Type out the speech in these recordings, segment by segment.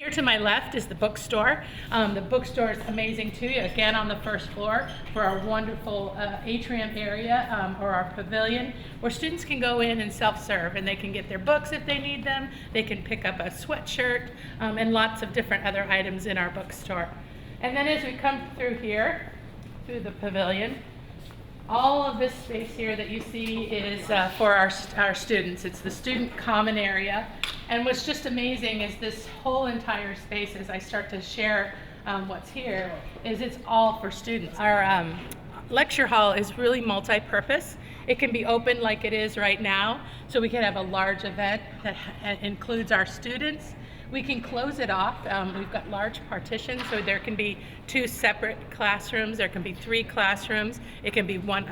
Here to my left is the bookstore. The bookstore is amazing too, again on the first floor for our wonderful atrium area or our pavilion where students can go in and self-serve and they can get their books if they need them. They can pick up a sweatshirt and lots of different other items in our bookstore. And then as we come through here, through the pavilion, all of this space here that you see is for our students. It's the student common area. And what's just amazing is this whole entire space, as I start to share what's here, is it's all for students. Our lecture hall is really multi-purpose. It can be open like it is right now, so we can have a large event that includes our students. We can close it off. We've got large partitions, so there can be 2 separate classrooms. There can be 3 classrooms. It can be one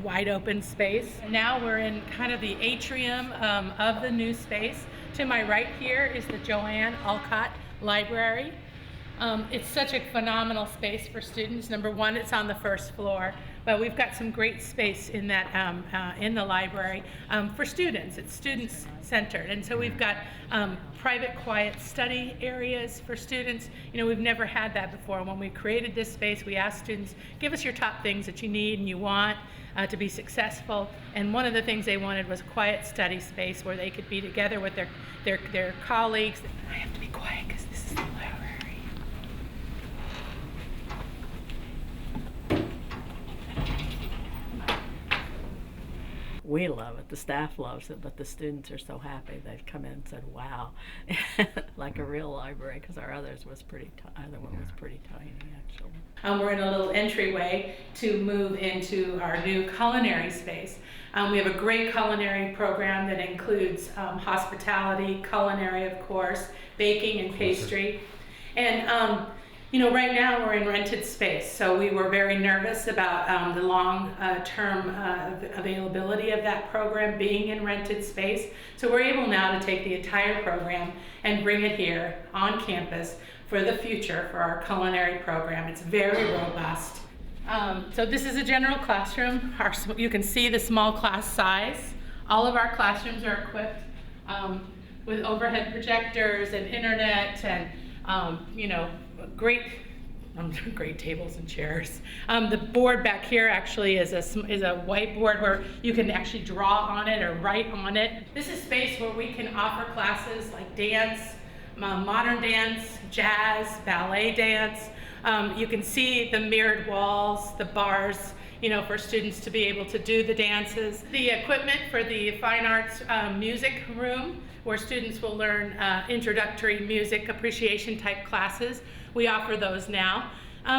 wide open space. Now we're in kind of the atrium of the new space. To my right here is the Joanne Alcott Library. It's such a phenomenal space for students. Number one, it's on the first floor, but we've got some great space in that in the library for students. It's students centered, and so we've got private, quiet study areas for students. You know, we've never had that before. When we created this space, we asked students, give us your top things that you need and you want to be successful. And one of the things they wanted was a quiet study space where they could be together with their colleagues. I have to be quiet because this is the library. We love it, the staff loves it, but the students are so happy. They've come in and said, wow, like a real library, because our other one was pretty tiny, actually. We're in a little entryway to move into our new culinary space. We have a great culinary program that includes hospitality, culinary, of course, baking and pastry. And you know, right now we're in rented space, so we were very nervous about the long-term availability of that program being in rented space. So we're able now to take the entire program and bring it here on campus for the future for our culinary program. It's very robust. So this is a general classroom. You can see the small class size. All of our classrooms are equipped with overhead projectors and internet and you know, great tables and chairs. The board back here actually is a whiteboard where you can actually draw on it or write on it. This is space where we can offer classes like dance, modern dance, jazz, ballet dance. You can see the mirrored walls, the bars, you know, for students to be able to do the dances. The equipment for the fine arts music room, where students will learn introductory music appreciation type classes. We offer those now.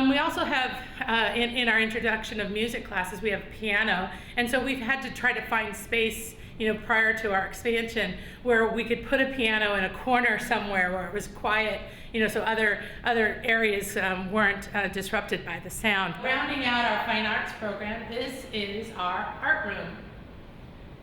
We also have, in our introduction of music classes, we have piano, and so we've had to try to find space, you know, prior to our expansion, where we could put a piano in a corner somewhere where it was quiet, you know, so other areas weren't disrupted by the sound. Rounding out our fine arts program, this is our art room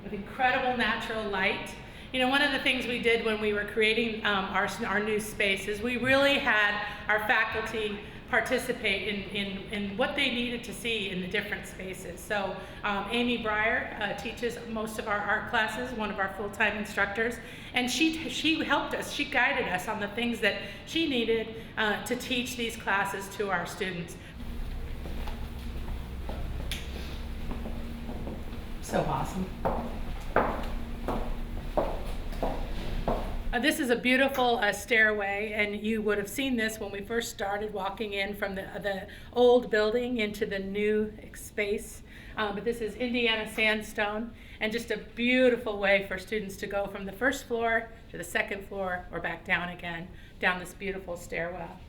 with incredible natural light. You know, one of the things we did when we were creating our new space is we really had our faculty participate in what they needed to see in the different spaces. So Amy Breyer teaches most of our art classes, one of our full-time instructors, and she helped us, she guided us on the things that she needed to teach these classes to our students. So awesome. This is a beautiful stairway, and you would have seen this when we first started walking in from the old building into the new space. But this is Indiana sandstone, and just a beautiful way for students to go from the first floor to the second floor or back down again, down this beautiful stairwell.